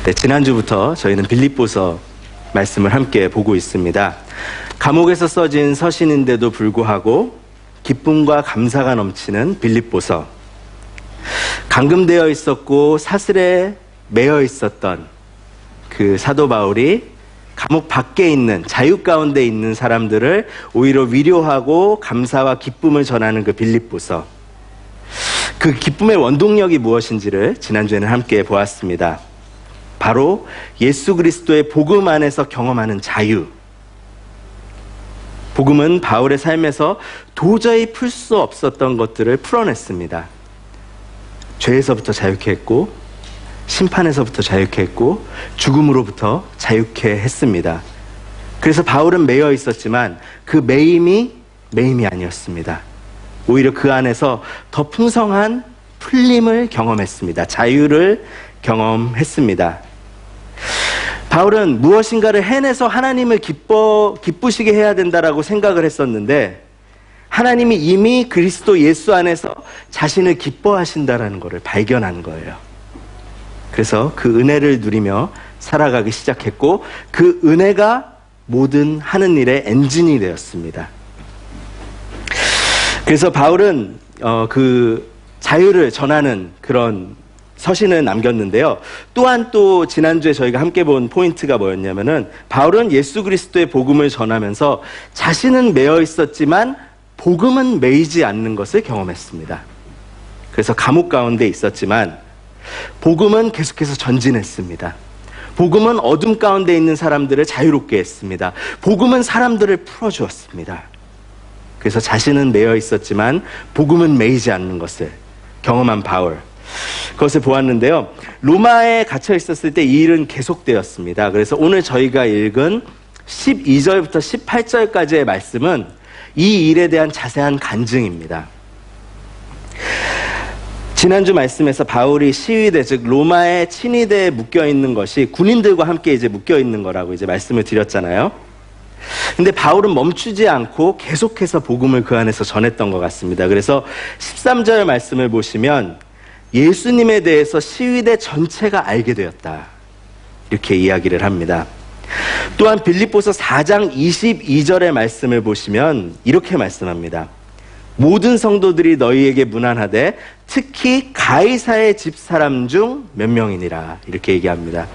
네, 지난주부터 저희는 빌립보서 말씀을 함께 보고 있습니다. 감옥에서 써진 서신인데도 불구하고 기쁨과 감사가 넘치는 빌립보서. 감금되어 있었고 사슬에 매여 있었던 그 사도 바울이 감옥 밖에 있는, 자유 가운데 있는 사람들을 오히려 위로하고 감사와 기쁨을 전하는 그 빌립보서. 그 기쁨의 원동력이 무엇인지를 지난주에는 함께 보았습니다. 바로 예수 그리스도의 복음 안에서 경험하는 자유. 복음은 바울의 삶에서 도저히 풀 수 없었던 것들을 풀어냈습니다. 죄에서부터 자유케 했고, 심판에서부터 자유케 했고, 죽음으로부터 자유케 했습니다. 그래서 바울은 매여 있었지만 그 매임이 아니었습니다. 오히려 그 안에서 더 풍성한 풀림을 경험했습니다. 자유를 경험했습니다. 바울은 무엇인가를 해내서 하나님을 기쁘시게 해야 된다라고 생각을 했었는데, 하나님이 이미 그리스도 예수 안에서 자신을 기뻐하신다라는 것을 발견한 거예요. 그래서 그 은혜를 누리며 살아가기 시작했고, 그 은혜가 모든 하는 일의 엔진이 되었습니다. 그래서 바울은 그 자유를 전하는 그런 서신을 남겼는데요. 또한 또 지난주에 저희가 함께 본 포인트가 뭐였냐면은, 바울은 예수 그리스도의 복음을 전하면서 자신은 매여 있었지만 복음은 매이지 않는 것을 경험했습니다. 그래서 감옥 가운데 있었지만 복음은 계속해서 전진했습니다. 복음은 어둠 가운데 있는 사람들을 자유롭게 했습니다. 복음은 사람들을 풀어주었습니다. 그래서 자신은 매여 있었지만 복음은 매이지 않는 것을 경험한 바울. 그것을 보았는데요. 로마에 갇혀 있었을 때 이 일은 계속되었습니다. 그래서 오늘 저희가 읽은 12절부터 18절까지의 말씀은 이 일에 대한 자세한 간증입니다. 지난주 말씀에서 바울이 시위대, 즉 로마의 친위대에 묶여 있는 것이 군인들과 함께 이제 묶여 있는 거라고 이제 말씀을 드렸잖아요. 근데 바울은 멈추지 않고 계속해서 복음을 그 안에서 전했던 것 같습니다. 그래서 13절 말씀을 보시면 예수님에 대해서 시위대 전체가 알게 되었다, 이렇게 이야기를 합니다. 또한 빌립보서 4장 22절의 말씀을 보시면 이렇게 말씀합니다. 모든 성도들이 너희에게 문안하되 특히 가이사의 집사람 중 몇 명이니라, 이렇게 얘기합니다.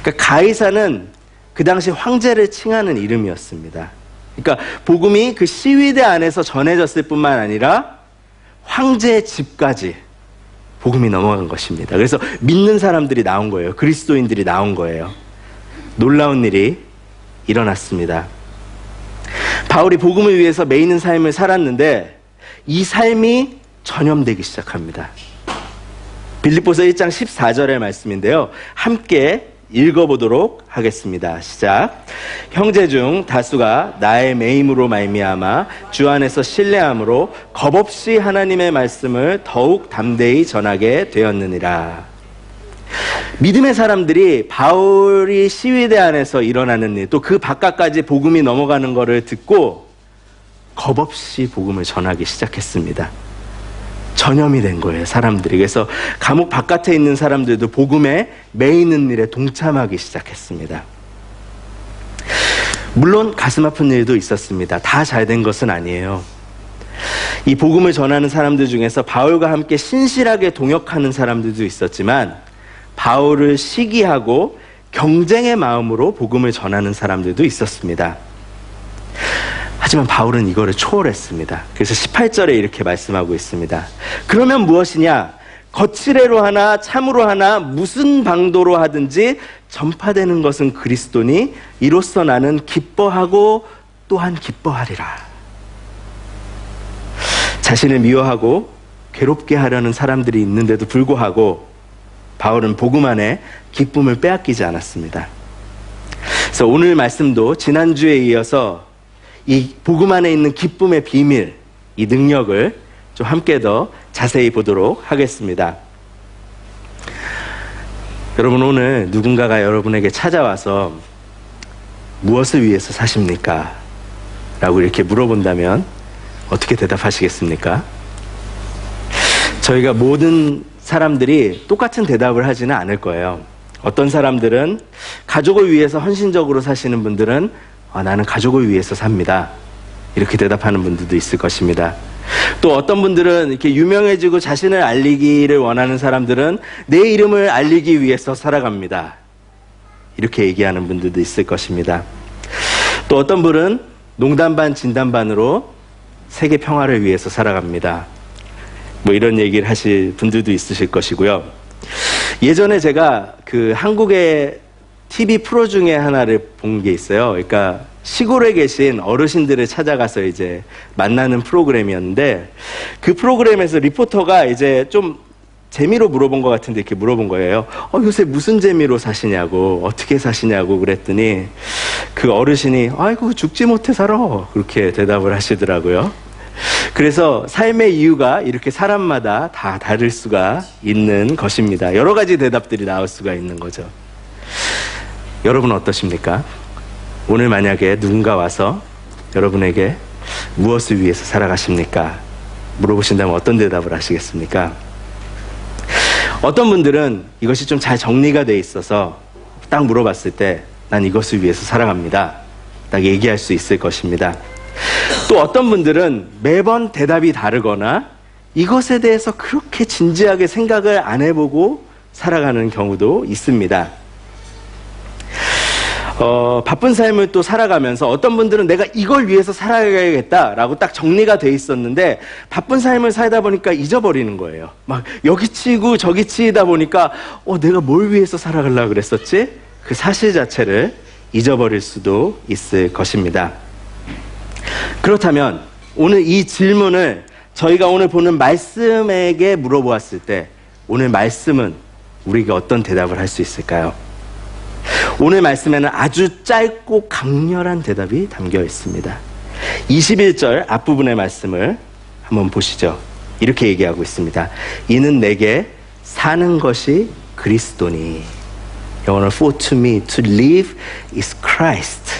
그러니까 가이사는 그 당시 황제를 칭하는 이름이었습니다. 그러니까 복음이 그 시위대 안에서 전해졌을 뿐만 아니라 황제의 집까지 복음이 넘어간 것입니다. 그래서 믿는 사람들이 나온 거예요. 그리스도인들이 나온 거예요. 놀라운 일이 일어났습니다. 바울이 복음을 위해서 매이는 삶을 살았는데 이 삶이 전염되기 시작합니다. 빌립보서 1장 14절의 말씀인데요. 함께 읽어보도록 하겠습니다. 시작. 형제 중 다수가 나의 매임으로 말미암아 주 안에서 신뢰함으로 겁없이 하나님의 말씀을 더욱 담대히 전하게 되었느니라. 믿음의 사람들이 바울이 시위대 안에서 일어나는 일, 또 그 바깥까지 복음이 넘어가는 것을 듣고 겁없이 복음을 전하기 시작했습니다. 전염이 된 거예요, 사람들이. 그래서 감옥 바깥에 있는 사람들도 복음에 매이는 일에 동참하기 시작했습니다. 물론 가슴 아픈 일도 있었습니다. 다 잘 된 것은 아니에요. 이 복음을 전하는 사람들 중에서 바울과 함께 신실하게 동역하는 사람들도 있었지만 바울을 시기하고 경쟁의 마음으로 복음을 전하는 사람들도 있었습니다. 하지만 바울은 이거를 초월했습니다. 그래서 18절에 이렇게 말씀하고 있습니다. 그러면 무엇이냐? 거칠애로 하나 참으로 하나 무슨 방도로 하든지 전파되는 것은 그리스도니 이로써 나는 기뻐하고 또한 기뻐하리라. 자신을 미워하고 괴롭게 하려는 사람들이 있는데도 불구하고 바울은 복음 안에 기쁨을 빼앗기지 않았습니다. 그래서 오늘 말씀도 지난주에 이어서 이 복음 안에 있는 기쁨의 비밀, 이 능력을 좀 함께 더 자세히 보도록 하겠습니다. 여러분, 오늘 누군가가 여러분에게 찾아와서 무엇을 위해서 사십니까? 라고 이렇게 물어본다면 어떻게 대답하시겠습니까? 저희가 모든 사람들이 똑같은 대답을 하지는 않을 거예요. 어떤 사람들은 가족을 위해서 헌신적으로 사시는 분들은 나는 가족을 위해서 삽니다. 이렇게 대답하는 분들도 있을 것입니다. 또 어떤 분들은 이렇게 유명해지고 자신을 알리기를 원하는 사람들은 내 이름을 알리기 위해서 살아갑니다. 이렇게 얘기하는 분들도 있을 것입니다. 또 어떤 분은 농담 반 진담 반으로 세계 평화를 위해서 살아갑니다. 뭐 이런 얘기를 하실 분들도 있으실 것이고요. 예전에 제가 그 한국의 TV 프로 중에 하나를 본 게 있어요. 그러니까 시골에 계신 어르신들을 찾아가서 이제 만나는 프로그램이었는데, 그 프로그램에서 리포터가 이제 좀 재미로 물어본 것 같은데 이렇게 물어본 거예요. 요새 무슨 재미로 사시냐고, 어떻게 사시냐고 그랬더니 그 어르신이 아이고 죽지 못해 살아, 그렇게 대답을 하시더라고요. 그래서 삶의 이유가 이렇게 사람마다 다 다를 수가 있는 것입니다. 여러 가지 대답들이 나올 수가 있는 거죠. 여러분 어떠십니까? 오늘 만약에 누군가 와서 여러분에게 무엇을 위해서 살아가십니까? 물어보신다면 어떤 대답을 하시겠습니까? 어떤 분들은 이것이 좀 잘 정리가 돼 있어서 딱 물어봤을 때 난 이것을 위해서 살아갑니다, 딱 얘기할 수 있을 것입니다. 또 어떤 분들은 매번 대답이 다르거나 이것에 대해서 그렇게 진지하게 생각을 안 해보고 살아가는 경우도 있습니다. 바쁜 삶을 또 살아가면서 어떤 분들은 내가 이걸 위해서 살아가야겠다라고 딱 정리가 돼 있었는데 바쁜 삶을 살다 보니까 잊어버리는 거예요. 막 여기 치고 저기 치다 보니까 내가 뭘 위해서 살아가려고 그랬었지? 그 사실 자체를 잊어버릴 수도 있을 것입니다. 그렇다면 오늘 이 질문을 저희가 오늘 보는 말씀에게 물어보았을 때 오늘 말씀은 우리가 어떤 대답을 할 수 있을까요? 오늘 말씀에는 아주 짧고 강렬한 대답이 담겨 있습니다. 21절 앞부분의 말씀을 한번 보시죠. 이렇게 얘기하고 있습니다. 이는 내게 사는 것이 그리스도니. 영어로 for to me to live is Christ.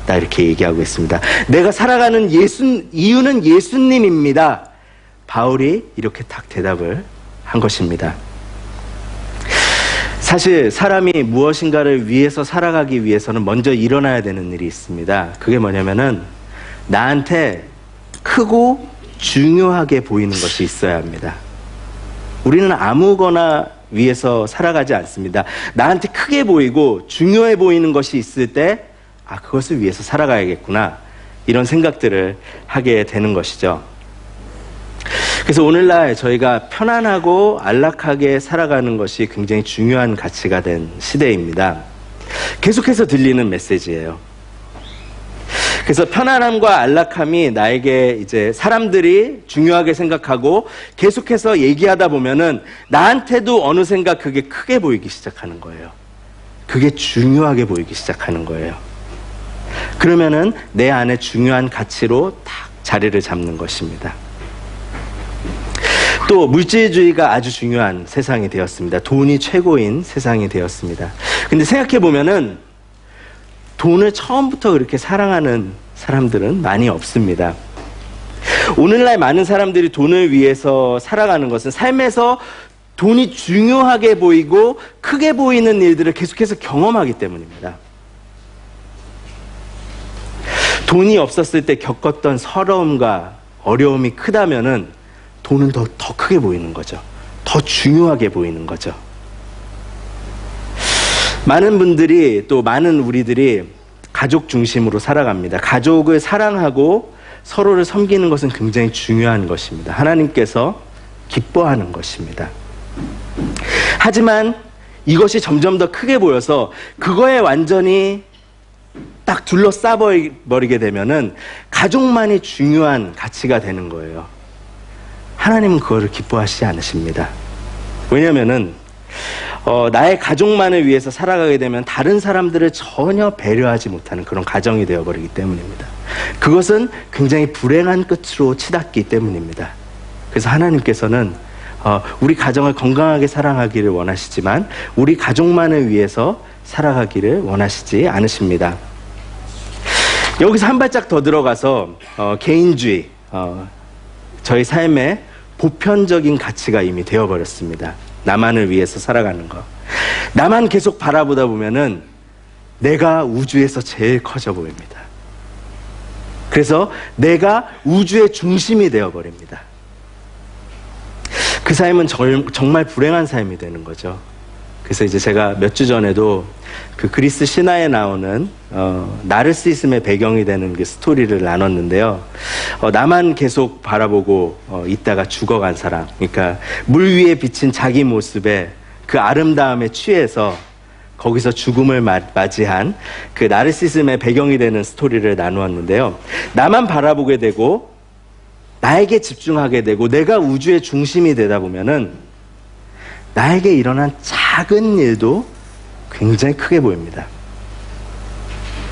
다 이렇게 얘기하고 있습니다. 내가 살아가는 이유는 예수님입니다. 바울이 이렇게 딱 대답을 한 것입니다. 사실 사람이 무엇인가를 위해서 살아가기 위해서는 먼저 일어나야 되는 일이 있습니다. 그게 뭐냐면은 나한테 크고 중요하게 보이는 것이 있어야 합니다. 우리는 아무거나 위해서 살아가지 않습니다. 나한테 크게 보이고 중요해 보이는 것이 있을 때 그것을 위해서 살아가야겠구나, 이런 생각들을 하게 되는 것이죠. 그래서 오늘날 저희가 편안하고 안락하게 살아가는 것이 굉장히 중요한 가치가 된 시대입니다. 계속해서 들리는 메시지예요. 그래서 편안함과 안락함이 나에게 이제 사람들이 중요하게 생각하고 계속해서 얘기하다 보면은 나한테도 어느샌가 그게 크게 보이기 시작하는 거예요. 그게 중요하게 보이기 시작하는 거예요. 그러면은 내 안에 중요한 가치로 딱 자리를 잡는 것입니다. 또 물질주의가 아주 중요한 세상이 되었습니다. 돈이 최고인 세상이 되었습니다. 근데 생각해 보면은 돈을 처음부터 그렇게 사랑하는 사람들은 많이 없습니다. 오늘날 많은 사람들이 돈을 위해서 살아가는 것은 삶에서 돈이 중요하게 보이고 크게 보이는 일들을 계속해서 경험하기 때문입니다. 돈이 없었을 때 겪었던 서러움과 어려움이 크다면은 돈은 더 크게 보이는 거죠. 더 중요하게 보이는 거죠. 많은 분들이, 또 많은 우리들이 가족 중심으로 살아갑니다. 가족을 사랑하고 서로를 섬기는 것은 굉장히 중요한 것입니다. 하나님께서 기뻐하는 것입니다. 하지만 이것이 점점 더 크게 보여서 그거에 완전히 딱 둘러싸버리게 되면은 가족만이 중요한 가치가 되는 거예요. 하나님은 그거를 기뻐하시지 않으십니다. 왜냐면은 나의 가족만을 위해서 살아가게 되면 다른 사람들을 전혀 배려하지 못하는 그런 가정이 되어버리기 때문입니다. 그것은 굉장히 불행한 끝으로 치닫기 때문입니다. 그래서 하나님께서는 우리 가정을 건강하게 사랑하기를 원하시지만 우리 가족만을 위해서 살아가기를 원하시지 않으십니다. 여기서 한 발짝 더 들어가서 개인주의, 저희 삶의 보편적인 가치가 이미 되어버렸습니다. 나만을 위해서 살아가는 것. 나만 계속 바라보다 보면은 내가 우주에서 제일 커져 보입니다. 그래서 내가 우주의 중심이 되어버립니다. 그 삶은 정말 불행한 삶이 되는 거죠. 그래서 이제 제가 몇 주 전에도 그 그리스 신화에 나오는 나르시즘의 배경이 되는 그 스토리를 나눴는데요. 나만 계속 바라보고 있다가 죽어간 사람, 그러니까 물 위에 비친 자기 모습에 그 아름다움에 취해서 거기서 죽음을 맞이한 그 나르시즘의 배경이 되는 스토리를 나누었는데요. 나만 바라보게 되고 나에게 집중하게 되고 내가 우주의 중심이 되다 보면은 나에게 일어난 작은 일도 굉장히 크게 보입니다.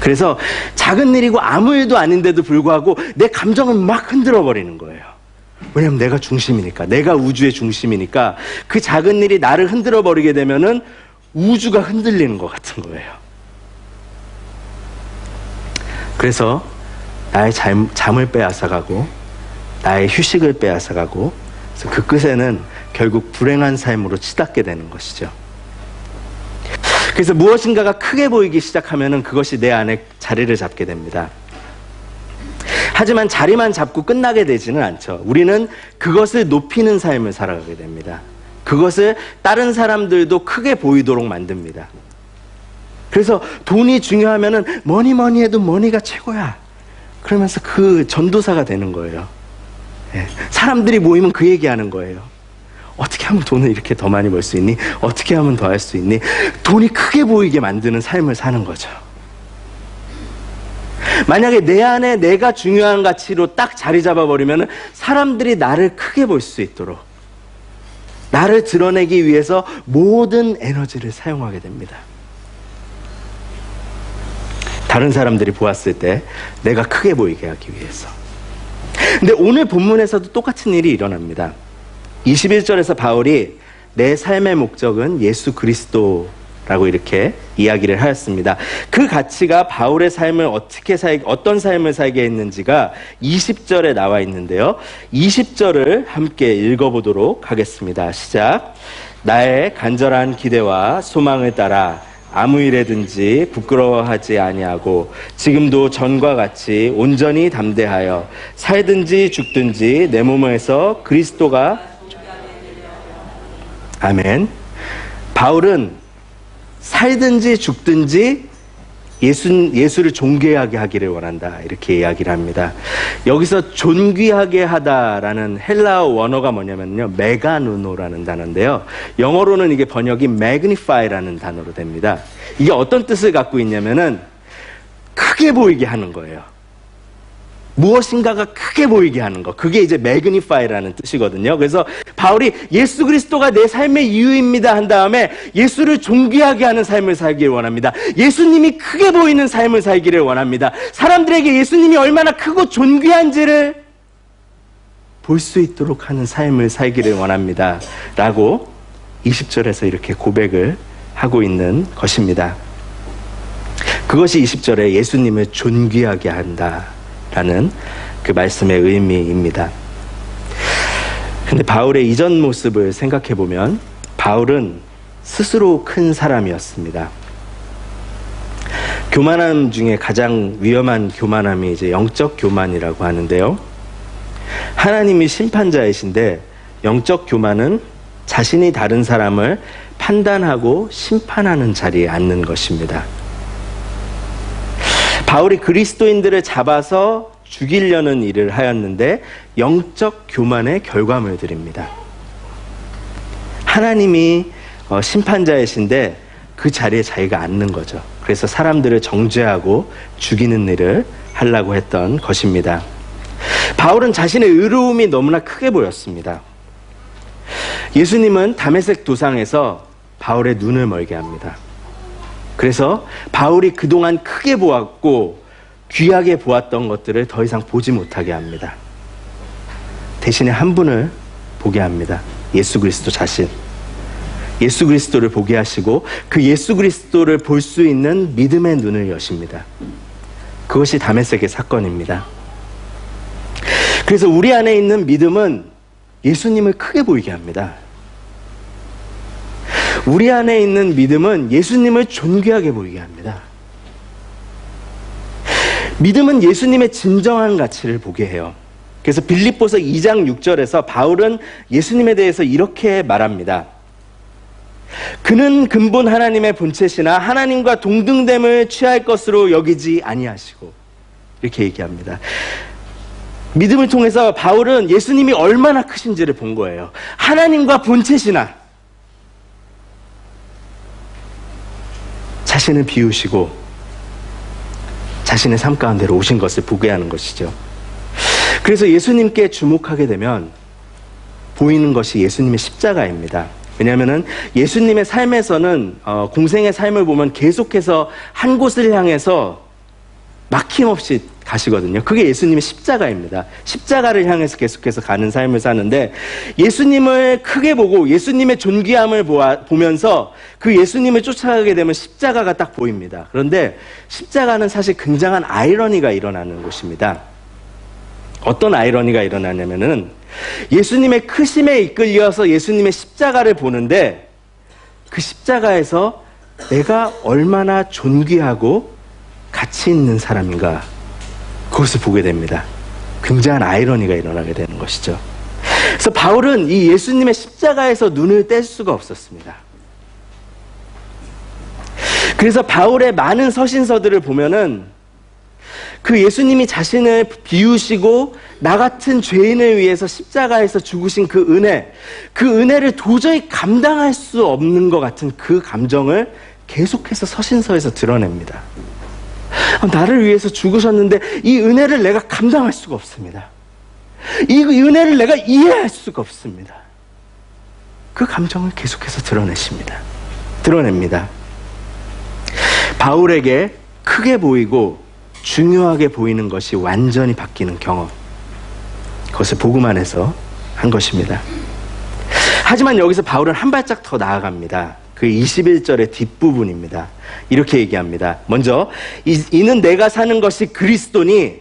그래서 작은 일이고 아무 일도 아닌데도 불구하고 내 감정은 막 흔들어 버리는 거예요. 왜냐하면 내가 중심이니까, 내가 우주의 중심이니까 그 작은 일이 나를 흔들어 버리게 되면은 우주가 흔들리는 것 같은 거예요. 그래서 나의 잠을 빼앗아가고 나의 휴식을 빼앗아가고, 그래서 그 끝에는 결국 불행한 삶으로 치닫게 되는 것이죠. 그래서 무엇인가가 크게 보이기 시작하면은 그것이 내 안에 자리를 잡게 됩니다. 하지만 자리만 잡고 끝나게 되지는 않죠. 우리는 그것을 높이는 삶을 살아가게 됩니다. 그것을 다른 사람들도 크게 보이도록 만듭니다. 그래서 돈이 중요하면은 뭐니 해도 머니가 최고야. 그러면서 그 전도사가 되는 거예요. 사람들이 모이면 그 얘기하는 거예요. 어떻게 하면 돈을 이렇게 더 많이 벌 수 있니? 어떻게 하면 더 할 수 있니? 돈이 크게 보이게 만드는 삶을 사는 거죠. 만약에 내 안에 내가 중요한 가치로 딱 자리 잡아버리면 사람들이 나를 크게 볼 수 있도록 나를 드러내기 위해서 모든 에너지를 사용하게 됩니다. 다른 사람들이 보았을 때 내가 크게 보이게 하기 위해서. 근데 오늘 본문에서도 똑같은 일이 일어납니다. 21절에서 바울이 내 삶의 목적은 예수 그리스도라고 이렇게 이야기를 하였습니다. 그 가치가 바울의 삶을 어떤 삶을 살게 했는지가 20절에 나와 있는데요. 20절을 함께 읽어보도록 하겠습니다. 시작. 나의 간절한 기대와 소망을 따라 아무 일에든지 부끄러워하지 아니하고 지금도 전과 같이 온전히 담대하여 살든지 죽든지 내 몸에서 그리스도가. 아멘. 바울은 살든지 죽든지 예수를 존귀하게 하기를 원한다, 이렇게 이야기를 합니다. 여기서 존귀하게 하다라는 헬라어 원어가 뭐냐면요, 메가누노라는 단어인데요, 영어로는 이게 번역이 magnify라는 단어로 됩니다. 이게 어떤 뜻을 갖고 있냐면은 크게 보이게 하는 거예요. 무엇인가가 크게 보이게 하는 것, 그게 이제 magnify라는 뜻이거든요. 그래서 바울이 예수 그리스도가 내 삶의 이유입니다 한 다음에 예수를 존귀하게 하는 삶을 살기를 원합니다. 예수님이 크게 보이는 삶을 살기를 원합니다. 사람들에게 예수님이 얼마나 크고 존귀한지를 볼 수 있도록 하는 삶을 살기를 원합니다 라고 20절에서 이렇게 고백을 하고 있는 것입니다. 그것이 20절에 예수님을 존귀하게 한다 라는 그 말씀의 의미입니다. 근데 바울의 이전 모습을 생각해 보면 바울은 스스로 큰 사람이었습니다. 교만함 중에 가장 위험한 교만함이 이제 영적 교만이라고 하는데요. 하나님이 심판자이신데 영적 교만은 자신이 다른 사람을 판단하고 심판하는 자리에 앉는 것입니다. 바울이 그리스도인들을 잡아서 죽이려는 일을 하였는데 영적 교만의 결과물들입니다. 하나님이 심판자이신데 그 자리에 자기가 앉는 거죠. 그래서 사람들을 정죄하고 죽이는 일을 하려고 했던 것입니다. 바울은 자신의 의로움이 너무나 크게 보였습니다. 예수님은 다메섹 도상에서 바울의 눈을 멀게 합니다. 그래서 바울이 그동안 크게 보았고 귀하게 보았던 것들을 더 이상 보지 못하게 합니다. 대신에 한 분을 보게 합니다. 예수 그리스도 자신. 예수 그리스도를 보게 하시고 그 예수 그리스도를 볼 수 있는 믿음의 눈을 여십니다. 그것이 다메섹의 사건입니다. 그래서 우리 안에 있는 믿음은 예수님을 크게 보이게 합니다. 우리 안에 있는 믿음은 예수님을 존귀하게 보이게 합니다. 믿음은 예수님의 진정한 가치를 보게 해요. 그래서 빌립보서 2장 6절에서 바울은 예수님에 대해서 이렇게 말합니다. 그는 근본 하나님의 본체시나 하나님과 동등됨을 취할 것으로 여기지 아니하시고, 이렇게 얘기합니다. 믿음을 통해서 바울은 예수님이 얼마나 크신지를 본 거예요. 하나님과 본체시나 자신을 비우시고 자신의 삶 가운데로 오신 것을 보게 하는 것이죠. 그래서 예수님께 주목하게 되면 보이는 것이 예수님의 십자가입니다. 왜냐하면 예수님의 삶에서는 공생의 삶을 보면 계속해서 한 곳을 향해서 막힘없이 가시거든요. 그게 예수님의 십자가입니다. 십자가를 향해서 계속해서 가는 삶을 사는데, 예수님을 크게 보고 예수님의 존귀함을 보면서 그 예수님을 쫓아가게 되면 십자가가 딱 보입니다. 그런데 십자가는 사실 굉장한 아이러니가 일어나는 곳입니다. 어떤 아이러니가 일어나냐면은 예수님의 크심에 이끌려서 예수님의 십자가를 보는데, 그 십자가에서 내가 얼마나 존귀하고 가치 있는 사람인가, 그것을 보게 됩니다. 굉장한 아이러니가 일어나게 되는 것이죠. 그래서 바울은 이 예수님의 십자가에서 눈을 뗄 수가 없었습니다. 그래서 바울의 많은 서신서들을 보면은 그 예수님이 자신을 비우시고 나 같은 죄인을 위해서 십자가에서 죽으신 그 은혜를 도저히 감당할 수 없는 것 같은 그 감정을 계속해서 서신서에서 드러냅니다. 나를 위해서 죽으셨는데 이 은혜를 내가 감당할 수가 없습니다. 이 은혜를 내가 이해할 수가 없습니다. 그 감정을 계속해서 드러냅니다. 바울에게 크게 보이고 중요하게 보이는 것이 완전히 바뀌는 경험, 그것을 복음 안에서 한 것입니다. 하지만 여기서 바울은 한 발짝 더 나아갑니다. 그 21절의 뒷부분입니다. 이렇게 얘기합니다. 먼저 이는 내가 사는 것이 그리스도니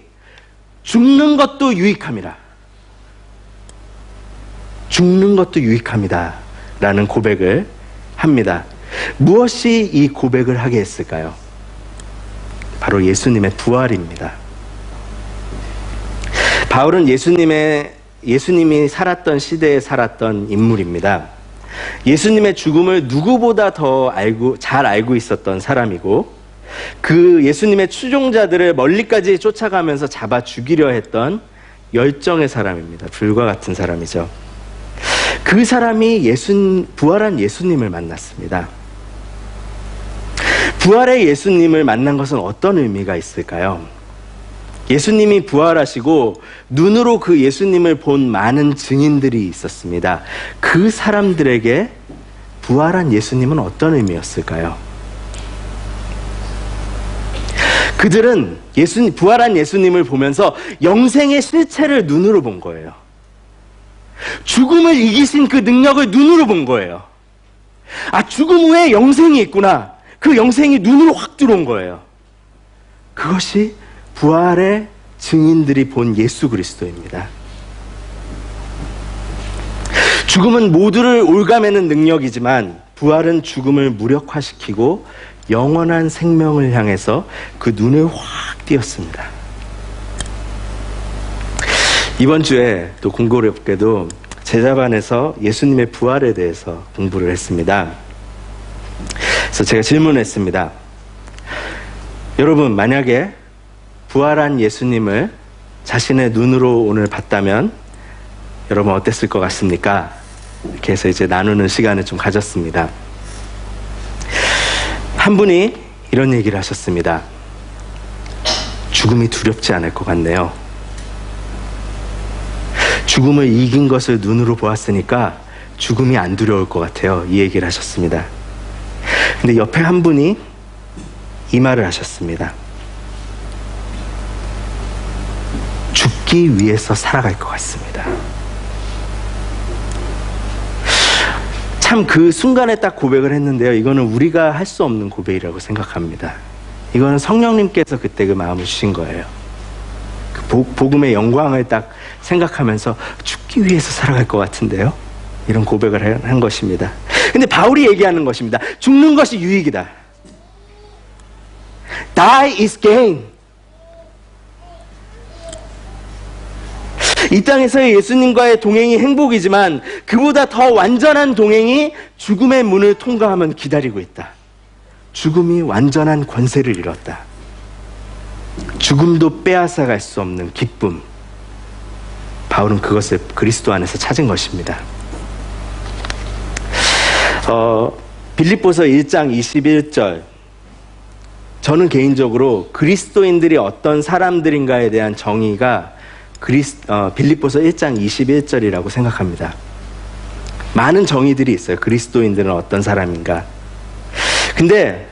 죽는 것도 유익함이라. 죽는 것도 유익함이다 라는 고백을 합니다. 무엇이 이 고백을 하게 했을까요? 바로 예수님의 부활입니다. 바울은 예수님이 살았던 시대에 살았던 인물입니다. 예수님의 죽음을 누구보다 더 잘 알고 있었던 사람이고, 그 예수님의 추종자들을 멀리까지 쫓아가면서 잡아 죽이려 했던 열정의 사람입니다. 불과 같은 사람이죠. 그 사람이 부활한 예수님을 만났습니다. 부활의 예수님을 만난 것은 어떤 의미가 있을까요? 예수님이 부활하시고 눈으로 그 예수님을 본 많은 증인들이 있었습니다. 그 사람들에게 부활한 예수님은 어떤 의미였을까요? 그들은 부활한 예수님을 보면서 영생의 실체를 눈으로 본 거예요. 죽음을 이기신 그 능력을 눈으로 본 거예요. 죽음 후에 영생이 있구나. 그 영생이 눈으로 확 들어온 거예요. 그것이 부활의 증인들이 본 예수 그리스도입니다. 죽음은 모두를 올가매는 능력이지만 부활은 죽음을 무력화시키고 영원한 생명을 향해서 그 눈을 확 띄었습니다. 이번 주에 또 공교롭게도 제자반에서 예수님의 부활에 대해서 공부를 했습니다. 그래서 제가 질문했습니다. 여러분, 만약에 부활한 예수님을 자신의 눈으로 오늘 봤다면 여러분 어땠을 것 같습니까? 이렇게 해서 이제 나누는 시간을 좀 가졌습니다. 한 분이 이런 얘기를 하셨습니다. 죽음이 두렵지 않을 것 같네요. 죽음을 이긴 것을 눈으로 보았으니까 죽음이 안 두려울 것 같아요. 이 얘기를 하셨습니다. 근데 옆에 한 분이 이 말을 하셨습니다. 죽기 위해서 살아갈 것 같습니다. 참 그 순간에 딱 고백을 했는데요. 이거는 우리가 할 수 없는 고백이라고 생각합니다. 이거는 성령님께서 그때 그 마음을 주신 거예요. 그 복음의 영광을 딱 생각하면서 죽기 위해서 살아갈 것 같은데요. 이런 고백을 한 것입니다. 근데 바울이 얘기하는 것입니다. 죽는 것이 유익이다. Die is gain. 이 땅에서의 예수님과의 동행이 행복이지만 그보다 더 완전한 동행이 죽음의 문을 통과하면 기다리고 있다. 죽음이 완전한 권세를 잃었다. 죽음도 빼앗아갈 수 없는 기쁨. 바울은 그것을 그리스도 안에서 찾은 것입니다. 빌립보서 1장 21절. 저는 개인적으로 그리스도인들이 어떤 사람들인가에 대한 정의가 빌립보서 1장 21절이라고 생각합니다. 많은 정의들이 있어요. 그리스도인들은 어떤 사람인가. 근데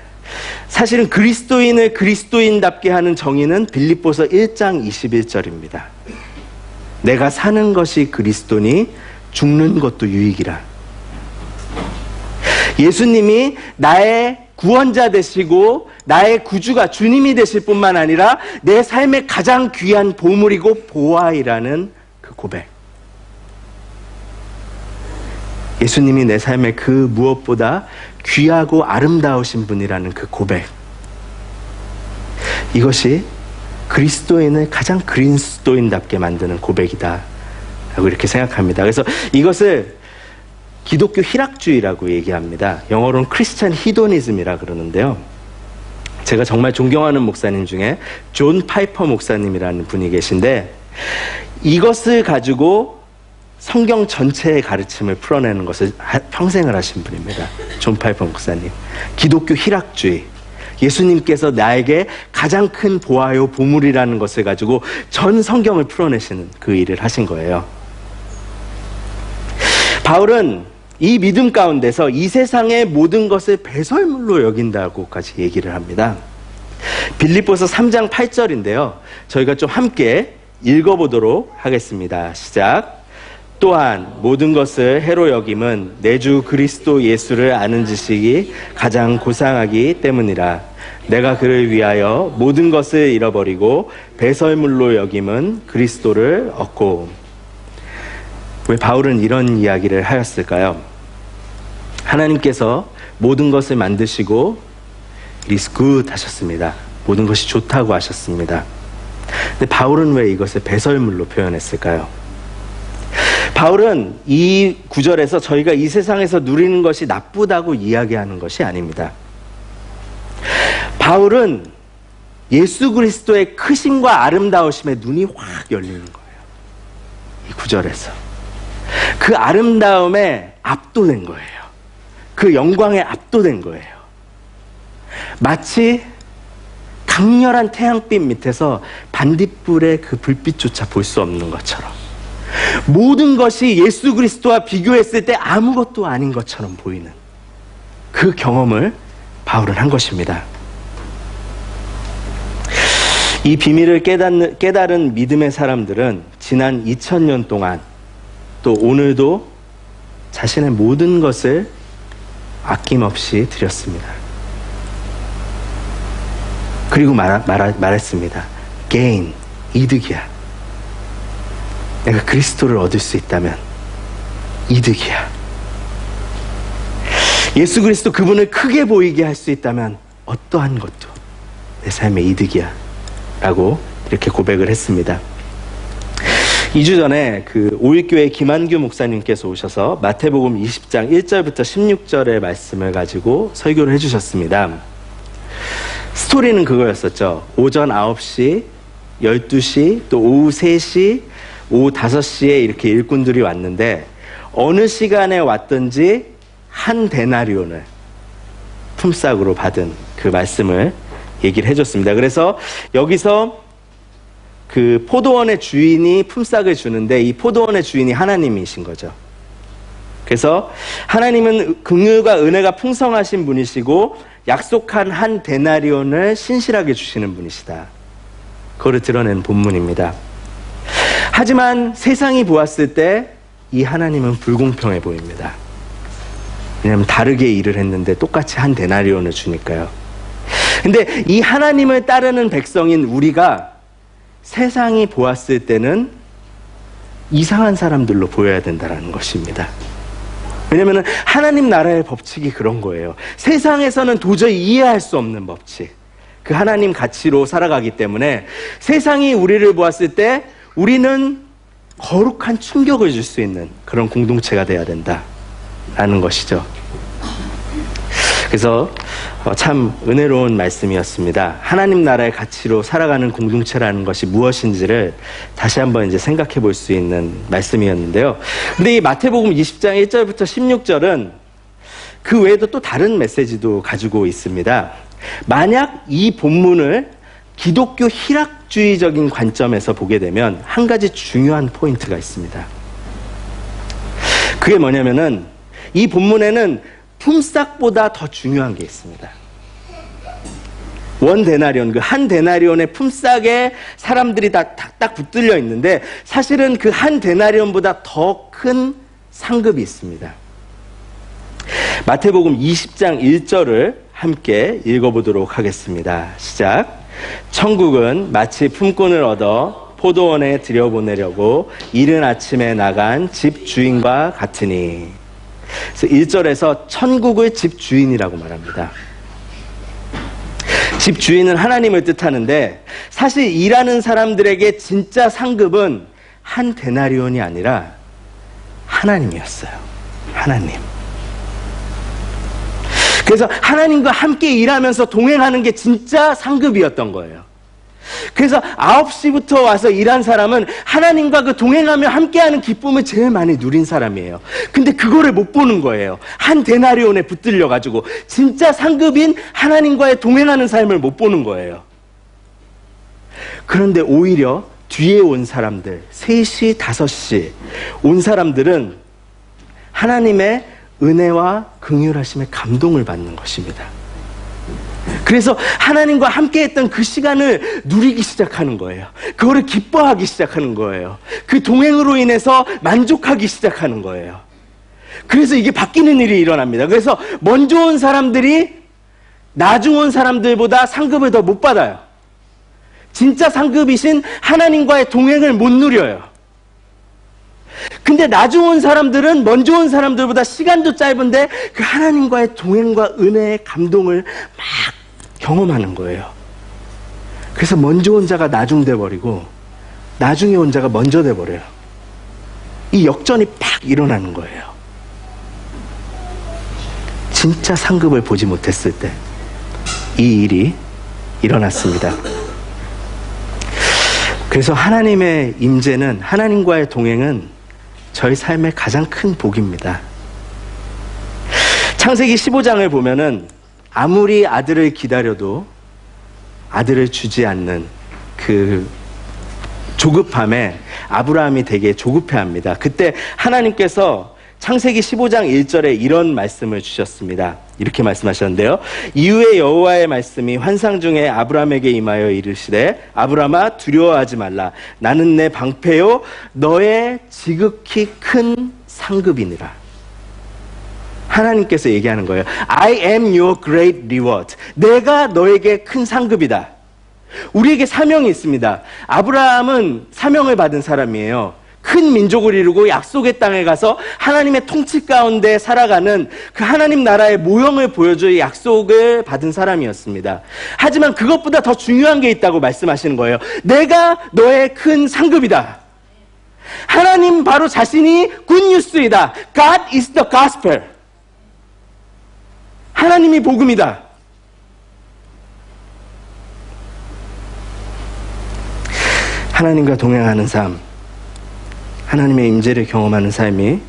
사실은 그리스도인을 그리스도인답게 하는 정의는 빌립보서 1장 21절입니다. 내가 사는 것이 그리스도니 죽는 것도 유익이라. 예수님이 나의 구원자 되시고 나의 구주가 주님이 되실 뿐만 아니라 내 삶의 가장 귀한 보물이고 보화이라는 그 고백. 예수님이 내 삶의 그 무엇보다 귀하고 아름다우신 분이라는 그 고백. 이것이 그리스도인을 가장 그리스도인답게 만드는 고백이다 라고 이렇게 생각합니다. 그래서 이것을 기독교 희락주의라고 얘기합니다. 영어로는 크리스찬 히도니즘이라 그러는데요. 제가 정말 존경하는 목사님 중에 존 파이퍼 목사님이라는 분이 계신데 이것을 가지고 성경 전체의 가르침을 풀어내는 것을 평생을 하신 분입니다. 존 파이퍼 목사님. 기독교 희락주의. 예수님께서 나에게 가장 큰 보화요 보물이라는 것을 가지고 전 성경을 풀어내시는 그 일을 하신 거예요. 바울은 이 믿음 가운데서 이 세상의 모든 것을 배설물로 여긴다고까지 얘기를 합니다. 빌립보서 3장 8절인데요. 저희가 좀 함께 읽어보도록 하겠습니다. 시작. 또한 모든 것을 해로 여김은 내 주 그리스도 예수를 아는 지식이 가장 고상하기 때문이라. 내가 그를 위하여 모든 것을 잃어버리고 배설물로 여김은 그리스도를 얻고. 왜 바울은 이런 이야기를 하였을까요? 하나님께서 모든 것을 만드시고 It is good 하셨습니다. 모든 것이 좋다고 하셨습니다. 근데 바울은 왜 이것을 배설물로 표현했을까요? 바울은 이 구절에서 저희가 이 세상에서 누리는 것이 나쁘다고 이야기하는 것이 아닙니다. 바울은 예수 그리스도의 크심과 아름다우심에 눈이 확 열리는 거예요. 이 구절에서. 그 아름다움에 압도된 거예요. 그 영광에 압도된 거예요. 마치 강렬한 태양빛 밑에서 반딧불의 그 불빛조차 볼 수 없는 것처럼 모든 것이 예수 그리스도와 비교했을 때 아무것도 아닌 것처럼 보이는 그 경험을 바울은 한 것입니다. 이 비밀을 깨달은 믿음의 사람들은 지난 2000년 동안 또 오늘도 자신의 모든 것을 아낌없이 드렸습니다. 그리고 말했습니다. gain, 이득이야. 내가 그리스도를 얻을 수 있다면 이득이야. 예수 그리스도 그분을 크게 보이게 할 수 있다면 어떠한 것도 내 삶의 이득이야 라고 이렇게 고백을 했습니다. 2주 전에 그 오일교회 김한규 목사님께서 오셔서 마태복음 20장 1절부터 16절의 말씀을 가지고 설교를 해주셨습니다. 스토리는 그거였었죠. 오전 9시, 12시, 또 오후 3시, 오후 5시에 이렇게 일꾼들이 왔는데 어느 시간에 왔든지 한 데나리온을 품삯으로 받은 그 말씀을 얘기를 해줬습니다. 그래서 여기서 그 포도원의 주인이 품삯을 주는데 이 포도원의 주인이 하나님이신 거죠. 그래서 하나님은 긍휼과 은혜가 풍성하신 분이시고 약속한 한 데나리온을 신실하게 주시는 분이시다. 그거를 드러낸 본문입니다. 하지만 세상이 보았을 때 이 하나님은 불공평해 보입니다. 왜냐하면 다르게 일을 했는데 똑같이 한 데나리온을 주니까요. 근데 이 하나님을 따르는 백성인 우리가 세상이 보았을 때는 이상한 사람들로 보여야 된다는 것입니다. 왜냐하면 하나님 나라의 법칙이 그런 거예요. 세상에서는 도저히 이해할 수 없는 법칙. 그 하나님 가치로 살아가기 때문에 세상이 우리를 보았을 때 우리는 거룩한 충격을 줄 수 있는 그런 공동체가 돼야 된다라는 것이죠. 그래서 참 은혜로운 말씀이었습니다. 하나님 나라의 가치로 살아가는 공동체라는 것이 무엇인지를 다시 한번 이제 생각해 볼 수 있는 말씀이었는데요. 근데 이 마태복음 20장 1절부터 16절은 그 외에도 또 다른 메시지도 가지고 있습니다. 만약 이 본문을 기독교 희락주의적인 관점에서 보게 되면 한 가지 중요한 포인트가 있습니다. 그게 뭐냐면은 이 본문에는 품삯보다 더 중요한 게 있습니다. 원 데나리온, 그 한 데나리온의 품삯에 사람들이 다 딱 붙들려 있는데 사실은 그 한 데나리온보다 더 큰 상급이 있습니다. 마태복음 20장 1절을 함께 읽어보도록 하겠습니다. 시작. 천국은 마치 품꾼을 얻어 포도원에 들여보내려고 이른 아침에 나간 집 주인과 같으니. 그래서 1절에서 천국의 집 주인이라고 말합니다. 집 주인은 하나님을 뜻하는데 사실 일하는 사람들에게 진짜 상급은 한 데나리온이 아니라 하나님이었어요. 하나님. 그래서 하나님과 함께 일하면서 동행하는 게 진짜 상급이었던 거예요. 그래서 9시부터 와서 일한 사람은 하나님과 그 동행하며 함께하는 기쁨을 제일 많이 누린 사람이에요. 근데 그거를 못 보는 거예요. 한 데나리온에 붙들려가지고 진짜 상급인 하나님과의 동행하는 삶을 못 보는 거예요. 그런데 오히려 뒤에 온 사람들, 3시, 5시 온 사람들은 하나님의 은혜와 긍휼하심에 감동을 받는 것입니다. 그래서 하나님과 함께 했던 그 시간을 누리기 시작하는 거예요. 그거를 기뻐하기 시작하는 거예요. 그 동행으로 인해서 만족하기 시작하는 거예요. 그래서 이게 바뀌는 일이 일어납니다. 그래서 먼저 온 사람들이 나중 온 사람들보다 상급을 더 못 받아요. 진짜 상급이신 하나님과의 동행을 못 누려요. 근데 나중 온 사람들은 먼저 온 사람들보다 시간도 짧은데 그 하나님과의 동행과 은혜의 감동을 막 경험하는 거예요. 그래서 먼저 온 자가 나중 돼버리고 나중에 온 자가 먼저 돼버려요. 이 역전이 팍 일어나는 거예요. 진짜 상급을 보지 못했을 때 이 일이 일어났습니다. 그래서 하나님의 임재는, 하나님과의 동행은 저희 삶의 가장 큰 복입니다. 창세기 15장을 보면은 아무리 아들을 기다려도 아들을 주지 않는 그 조급함에 아브라함이 되게 조급해합니다. 그때 하나님께서 창세기 15장 1절에 이런 말씀을 주셨습니다. 이렇게 말씀하셨는데요. 이후에 여호와의 말씀이 환상 중에 아브라함에게 임하여 이르시되 아브라함아 두려워하지 말라. 나는 내 방패요 너의 지극히 큰 상급이니라. 하나님께서 얘기하는 거예요. I am your great reward. 내가 너에게 큰 상급이다. 우리에게 사명이 있습니다. 아브라함은 사명을 받은 사람이에요. 큰 민족을 이루고 약속의 땅에 가서 하나님의 통치 가운데 살아가는 그 하나님 나라의 모형을 보여줄 약속을 받은 사람이었습니다. 하지만 그것보다 더 중요한 게 있다고 말씀하시는 거예요. 내가 너의 큰 상급이다. 하나님 바로 자신이 굿뉴스이다. God is the gospel. 하나님이 복음이다. 하나님과 동행하는 삶, 하나님의 임재를 경험하는 삶이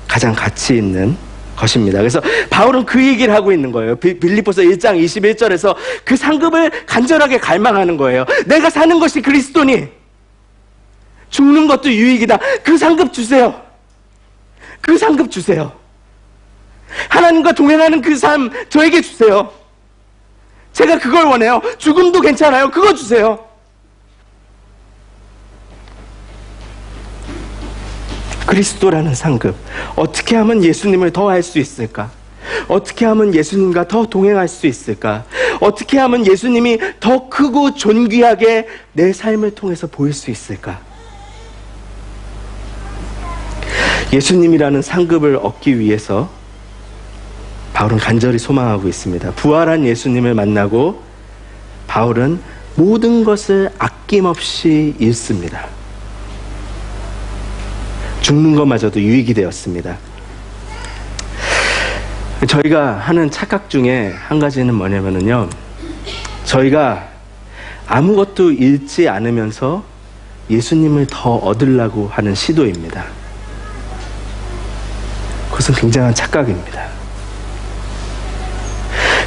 가장 가치 있는 것입니다. 그래서 바울은 그 얘기를 하고 있는 거예요. 빌립보서 1장 21절에서 그 상급을 간절하게 갈망하는 거예요. 내가 사는 것이 그리스도니 죽는 것도 유익이다. 그 상급 주세요. 그 상급 주세요. 하나님과 동행하는 그 삶 저에게 주세요. 제가 그걸 원해요. 죽음도 괜찮아요. 그거 주세요. 그리스도라는 상급. 어떻게 하면 예수님을 더 알 수 있을까? 어떻게 하면 예수님과 더 동행할 수 있을까? 어떻게 하면 예수님이 더 크고 존귀하게 내 삶을 통해서 보일 수 있을까? 예수님이라는 상급을 얻기 위해서 바울은 간절히 소망하고 있습니다. 부활한 예수님을 만나고 바울은 모든 것을 아낌없이 잃습니다. 죽는 것마저도 유익이 되었습니다. 저희가 하는 착각 중에 한 가지는 뭐냐면요, 저희가 아무것도 잃지 않으면서 예수님을 더 얻으려고 하는 시도입니다. 그것은 굉장한 착각입니다.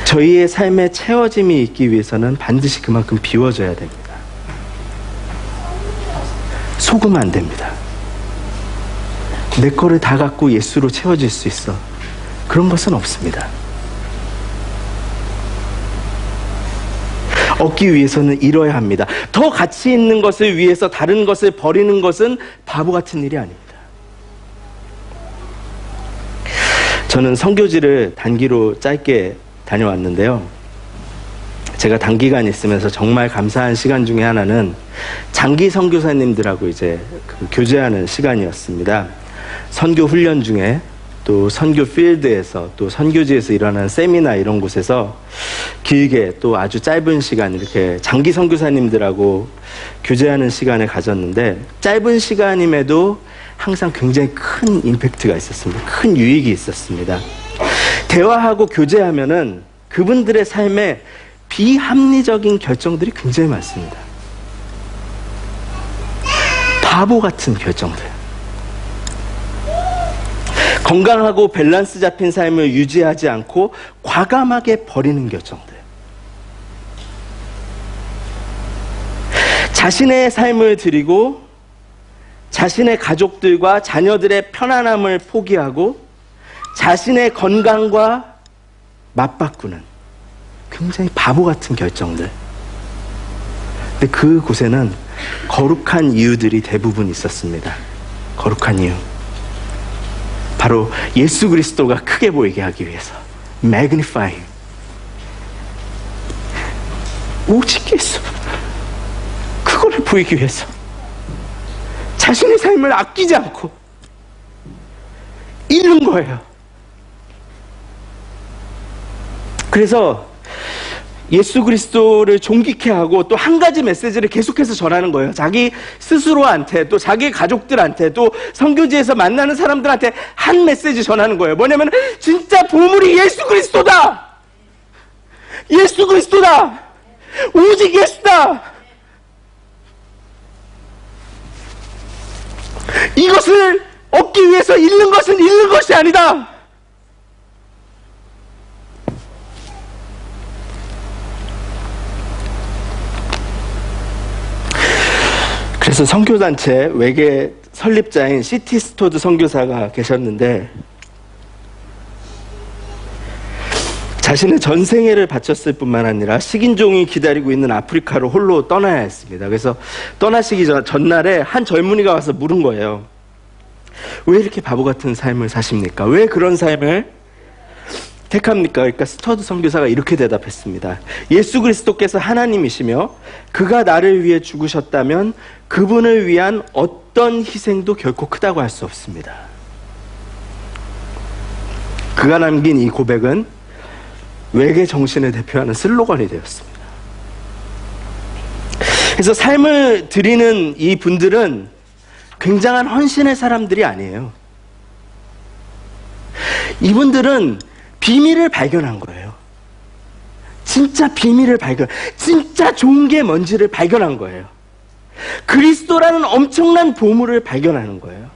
저희의 삶에 채워짐이 있기 위해서는 반드시 그만큼 비워져야 됩니다. 속으면 안 됩니다. 내 거를 다 갖고 예수로 채워질 수 있어. 그런 것은 없습니다. 얻기 위해서는 잃어야 합니다. 더 가치 있는 것을 위해서 다른 것을 버리는 것은 바보 같은 일이 아닙니다. 저는 선교지를 단기로 짧게 다녀왔는데요. 제가 단기간 있으면서 정말 감사한 시간 중에 하나는 장기 선교사님들하고 이제 교제하는 시간이었습니다. 선교 훈련 중에 또 선교 필드에서 또 선교지에서 일어나는 세미나 이런 곳에서 길게 또 아주 짧은 시간 이렇게 장기 선교사님들하고 교제하는 시간을 가졌는데, 짧은 시간임에도 항상 굉장히 큰 임팩트가 있었습니다. 큰 유익이 있었습니다. 대화하고 교제하면은 그분들의 삶에 비합리적인 결정들이 굉장히 많습니다. 바보 같은 결정들. 건강하고 밸런스 잡힌 삶을 유지하지 않고 과감하게 버리는 결정들. 자신의 삶을 드리고 자신의 가족들과 자녀들의 편안함을 포기하고 자신의 건강과 맞바꾸는 굉장히 바보 같은 결정들. 근데 그곳에는 거룩한 이유들이 대부분 있었습니다. 거룩한 이유. 바로 예수 그리스도가 크게 보이게 하기 위해서. Magnify. 오직 예수. 그거를 보이기 위해서. 자신의 삶을 아끼지 않고 잃는 거예요. 그래서 예수 그리스도를 존귀케 하고 또 한 가지 메시지를 계속해서 전하는 거예요. 자기 스스로한테, 또 자기 가족들한테, 또 선교지에서 만나는 사람들한테 한 메시지 전하는 거예요. 뭐냐면 진짜 보물이 예수 그리스도다. 예수 그리스도다. 오직 예수다. 이것을 얻기 위해서 잃는 것은 잃는 것이 아니다. 그래서 선교단체 외계 설립자인 C.T. 스토드 선교사가 계셨는데, 자신의 전생애를 바쳤을 뿐만 아니라 식인종이 기다리고 있는 아프리카로 홀로 떠나야 했습니다. 그래서 떠나시기 전날에 한 젊은이가 와서 물은 거예요. 왜 이렇게 바보 같은 삶을 사십니까? 왜 그런 삶을 택합니까? 그러니까 스토드 선교사가 이렇게 대답했습니다. 예수 그리스도께서 하나님이시며 그가 나를 위해 죽으셨다면 그분을 위한 어떤 희생도 결코 크다고 할 수 없습니다. 그가 남긴 이 고백은 외계 정신을 대표하는 슬로건이 되었습니다. 그래서 삶을 드리는 이 분들은 굉장한 헌신의 사람들이 아니에요. 이분들은 비밀을 발견한 거예요. 진짜 비밀을 진짜 좋은 게 뭔지를 발견한 거예요. 그리스도라는 엄청난 보물을 발견하는 거예요.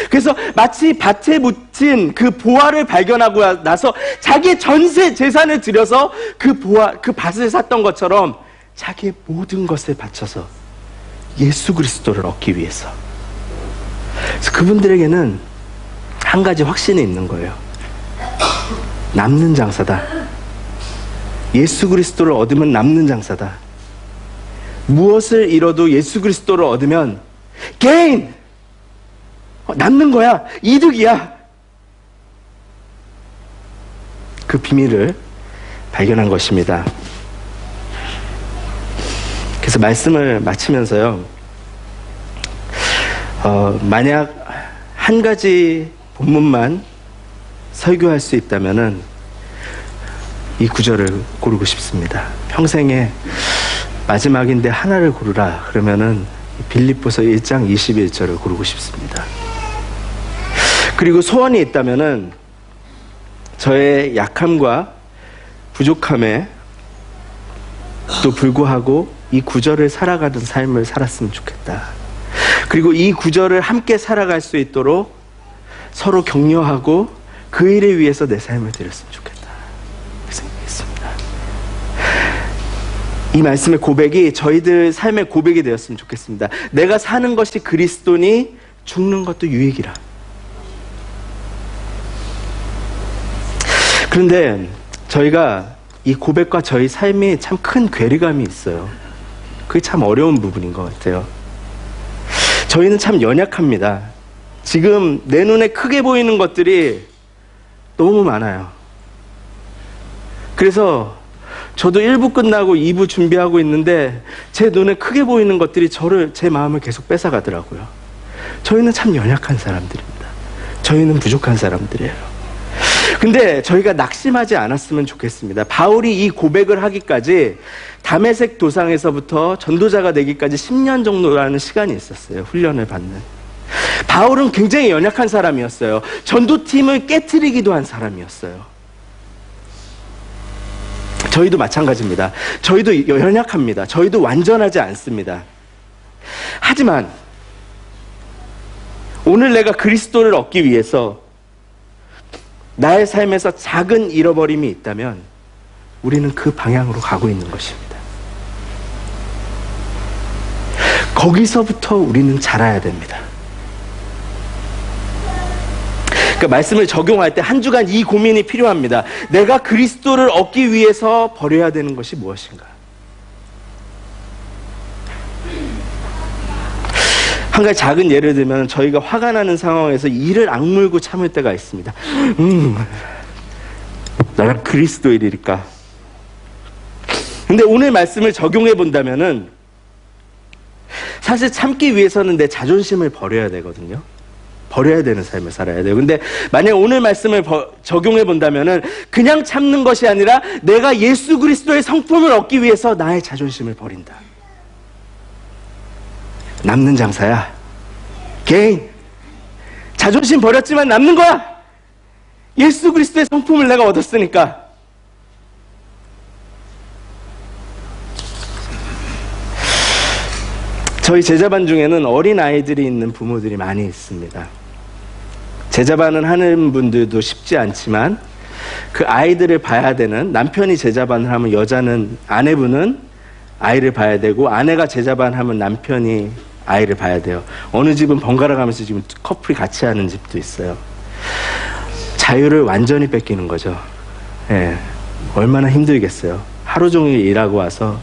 그래서 마치 밭에 묻힌 그 보화를 발견하고 나서 자기의 전세 재산을 들여서 그 밭을 샀던 것처럼 자기의 모든 것을 바쳐서 예수 그리스도를 얻기 위해서. 그래서 그분들에게는 한 가지 확신이 있는 거예요. 남는 장사다. 예수 그리스도를 얻으면 남는 장사다. 무엇을 잃어도 예수 그리스도를 얻으면 게인! 남는 거야. 이득이야. 그 비밀을 발견한 것입니다. 그래서 말씀을 마치면서요, 만약 한 가지 본문만 설교할 수 있다면은 이 구절을 고르고 싶습니다. 평생에 마지막인데 하나를 고르라 그러면은 빌립보서 1장 21절을 고르고 싶습니다. 그리고 소원이 있다면은 저의 약함과 부족함에 또 불구하고 이 구절을 살아가는 삶을 살았으면 좋겠다. 그리고 이 구절을 함께 살아갈 수 있도록 서로 격려하고 그 일을 위해서 내 삶을 드렸으면 좋겠다. 그 생각했습니다. 이 말씀의 고백이 저희들 삶의 고백이 되었으면 좋겠습니다. 내가 사는 것이 그리스도니 죽는 것도 유익이라. 그런데 저희가 이 고백과 저희 삶이 참 큰 괴리감이 있어요. 그게 참 어려운 부분인 것 같아요. 저희는 참 연약합니다. 지금 내 눈에 크게 보이는 것들이 너무 많아요. 그래서 저도 1부 끝나고 2부 준비하고 있는데 제 눈에 크게 보이는 것들이 제 마음을 계속 뺏어가더라고요. 저희는 참 연약한 사람들입니다. 저희는 부족한 사람들이에요. 근데 저희가 낙심하지 않았으면 좋겠습니다. 바울이 이 고백을 하기까지 다메섹 도상에서부터 전도자가 되기까지 10년 정도라는 시간이 있었어요. 훈련을 받는. 바울은 굉장히 연약한 사람이었어요. 전도팀을 깨트리기도 한 사람이었어요. 저희도 마찬가지입니다. 저희도 연약합니다. 저희도 완전하지 않습니다. 하지만 오늘 내가 그리스도를 얻기 위해서 나의 삶에서 작은 잃어버림이 있다면 우리는 그 방향으로 가고 있는 것입니다. 거기서부터 우리는 자라야 됩니다. 그러니까 말씀을 적용할 때 한 주간 이 고민이 필요합니다. 내가 그리스도를 얻기 위해서 버려야 되는 것이 무엇인가? 한 가지 작은 예를 들면 저희가 화가 나는 상황에서 이를 악물고 참을 때가 있습니다. 나는 그리스도인이니까. 근데 오늘 말씀을 적용해 본다면은 사실 참기 위해서는 내 자존심을 버려야 되거든요. 버려야 되는 삶을 살아야 돼요. 근데 만약 오늘 말씀을 적용해 본다면은 그냥 참는 것이 아니라 내가 예수 그리스도의 성품을 얻기 위해서 나의 자존심을 버린다. 남는 장사야. 개인. 자존심 버렸지만 남는 거야. 예수 그리스도의 성품을 내가 얻었으니까. 저희 제자반 중에는 어린 아이들이 있는 부모들이 많이 있습니다. 제자반을 하는 분들도 쉽지 않지만 그 아이들을 봐야 되는, 남편이 제자반을 하면 여자는, 아내분은 아이를 봐야 되고 아내가 제자반 하면 남편이 아이를 봐야 돼요. 어느 집은 번갈아 가면서 지금 커플이 같이 하는 집도 있어요. 자유를 완전히 뺏기는 거죠. 예, 얼마나 힘들겠어요. 하루 종일 일하고 와서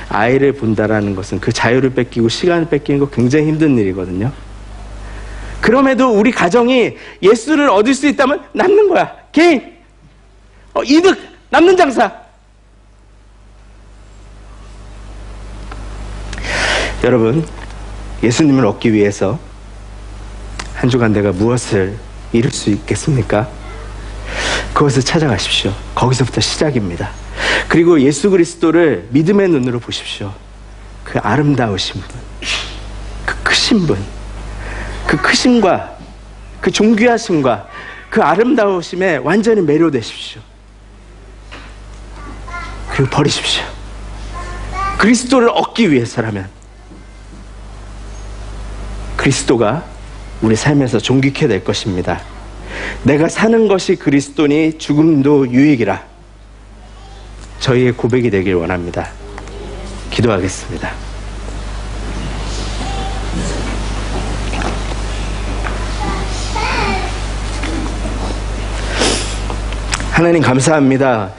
아이를 본다라는 것은 그 자유를 뺏기고 시간을 뺏기는 거 굉장히 힘든 일이거든요. 그럼에도 우리 가정이 예수를 얻을 수 있다면 남는 거야. 개인. 이득. 남는 장사. 여러분, 예수님을 얻기 위해서 한 주간 내가 무엇을 이룰 수 있겠습니까? 그것을 찾아가십시오. 거기서부터 시작입니다. 그리고 예수 그리스도를 믿음의 눈으로 보십시오. 그 아름다우신 분, 그 크신 분, 그 크심과 그 존귀하심과 그 아름다우심에 완전히 매료되십시오. 그리고 버리십시오. 그리스도를 얻기 위해서라면 그리스도가 우리 삶에서 존귀케 될 것입니다. 내가 사는 것이 그리스도니 죽음도 유익이라. 저희의 고백이 되길 원합니다. 기도하겠습니다. 하나님 감사합니다.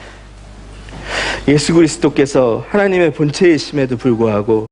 예수 그리스도께서 하나님의 본체이심에도 불구하고